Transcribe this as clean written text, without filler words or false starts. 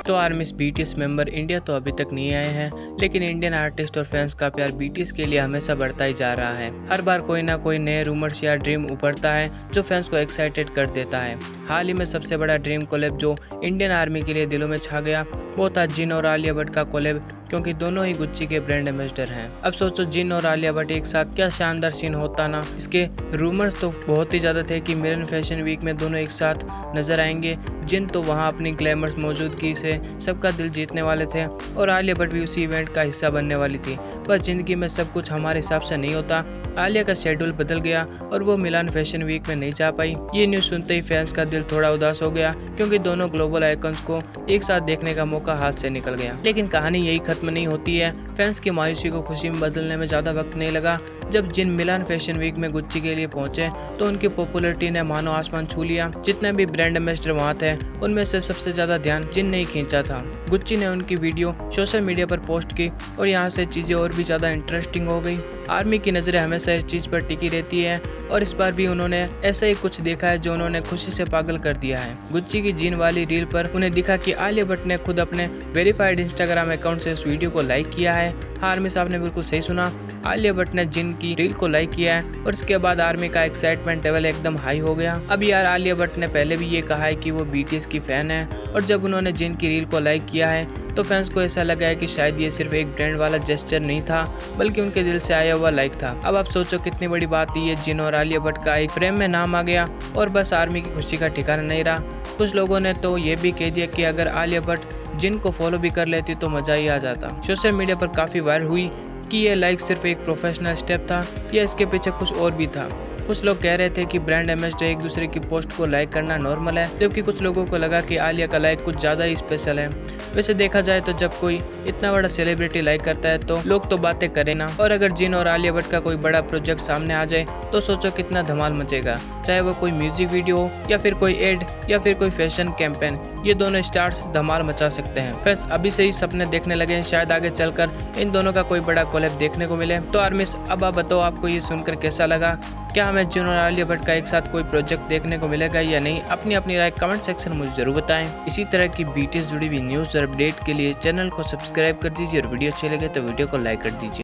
तो army BTS member India तो अभी तक नहीं आए हैं, लेकिन इंडियन आर्टिस्ट और फैंस का प्यार बीटीएस के लिए हमेशा बढ़ता ही जा रहा है। हर बार कोई ना कोई नए रूमर्स या ड्रीम उभरता है जो फैंस को एक्साइटेड कर देता है। हाल ही में सबसे बड़ा ड्रीम कोलैब जो इंडियन आर्मी के लिए दिलों में छा गया वो था जिन और आलिया भट्ट का कोलैब, क्योंकि दोनों ही गुच्ची के ब्रांड एम्बेसडर हैं। अब सोचो जिन और आलिया भट्ट एक साथ, क्या शानदार सीन होता ना। इसके रूमर्स तो बहुत ही ज़्यादा थे कि मिलन फैशन वीक में दोनों एक साथ नजर आएंगे। जिन तो वहां अपनी ग्लैमरस मौजूदगी से सबका दिल जीतने वाले थे और आलिया भट्ट भी उसी इवेंट का हिस्सा बनने वाली थी। बस जिंदगी में सब कुछ हमारे हिसाब से नहीं होता। आलिया का शेड्यूल बदल गया और वो मिलान फैशन वीक में नहीं जा पाई। ये न्यूज़ सुनते ही फैंस का दिल थोड़ा उदास हो गया, क्योंकि दोनों ग्लोबल आइकन्स को एक साथ देखने का मौका हाथ से निकल गया। लेकिन कहानी यही खत्म नहीं होती है। फैंस की मायूसी को खुशी में बदलने में ज़्यादा वक्त नहीं लगा। जब जिन मिलान फैशन वीक में गुच्ची के लिए पहुंचे तो उनकी पॉपुलैरिटी ने मानो आसमान छू लिया। जितने भी ब्रांड एम्बेसडर वहां थे उनमें से सबसे ज़्यादा ध्यान जिन ने ही खींचा था। गुच्ची ने उनकी वीडियो सोशल मीडिया पर पोस्ट की और यहाँ से चीज़ें और भी ज़्यादा इंटरेस्टिंग हो गई। आर्मी की नज़रें हमेशा इस चीज़ पर टिकी रहती है और इस बार भी उन्होंने ऐसा ही कुछ देखा है जो उन्होंने खुशी से पागल कर दिया है। गुच्ची की जीन वाली रील पर उन्हें दिखा कि आलिया भट्ट ने खुद अपने वेरीफाइड इंस्टाग्राम अकाउंट से उस वीडियो को लाइक किया है। हाँ, आर्मी साहब ने बिल्कुल सही सुना, आलिया भट्ट ने जिन की रील को लाइक किया है और इसके बाद आर्मी का एक्साइटमेंट लेवल एकदम हाई हो गया। अब यार, आलिया भट्ट ने पहले भी ये कहा है कि वो बीटीएस की फैन है और जब उन्होंने जिन की रील को लाइक किया है तो फैंस को ऐसा लगा है कि शायद ये सिर्फ एक ब्रांड वाला जेस्चर नहीं था, बल्कि उनके दिल से आया हुआ लाइक था। अब आप सोचो कितनी बड़ी बात ये जिन और आलिया भट्ट का एक फ्रेम में नाम आ गया और बस आर्मी की खुशी का ठिकाना नहीं रहा। कुछ लोगों ने तो ये भी कह दिया कि अगर आलिया भट्ट जिन को फॉलो भी कर लेती तो मजा ही आ जाता। सोशल मीडिया पर काफ़ी वायरल हुई कि ये लाइक सिर्फ एक प्रोफेशनल स्टेप था या इसके पीछे कुछ और भी था। कुछ लोग कह रहे थे कि ब्रांड एम्बेसडर एक दूसरे की पोस्ट को लाइक करना नॉर्मल है, जबकि कुछ लोगों को लगा कि आलिया का लाइक कुछ ज़्यादा ही स्पेशल है। वैसे देखा जाए तो जब कोई इतना बड़ा सेलिब्रिटी लाइक करता है तो लोग तो बातें करें ना। और अगर जिन और आलिया भट्ट का कोई बड़ा प्रोजेक्ट सामने आ जाए तो सोचो कितना धमाल मचेगा, चाहे वो कोई म्यूजिक वीडियो हो या फिर कोई एड या फिर कोई फैशन कैंपेन। ये दोनों स्टार्स धमाल मचा सकते हैं। फैंस अभी से ही सपने देखने लगे हैं, शायद आगे चलकर इन दोनों का कोई बड़ा कोलैब देखने को मिले। तो आर्मी, अब आप बताओ आपको ये सुनकर कैसा लगा? क्या हमें जिन और आलिया भट्ट का एक साथ कोई प्रोजेक्ट देखने को मिलेगा या नहीं? अपनी राय कमेंट सेक्शन में मुझे जरूर बताएं। इसी तरह की बीटीएस जुड़ी हुई न्यूज़ और अपडेट के लिए चैनल को सब्सक्राइब कर दीजिए और वीडियो अच्छे लगे तो वीडियो को लाइक कर दीजिए।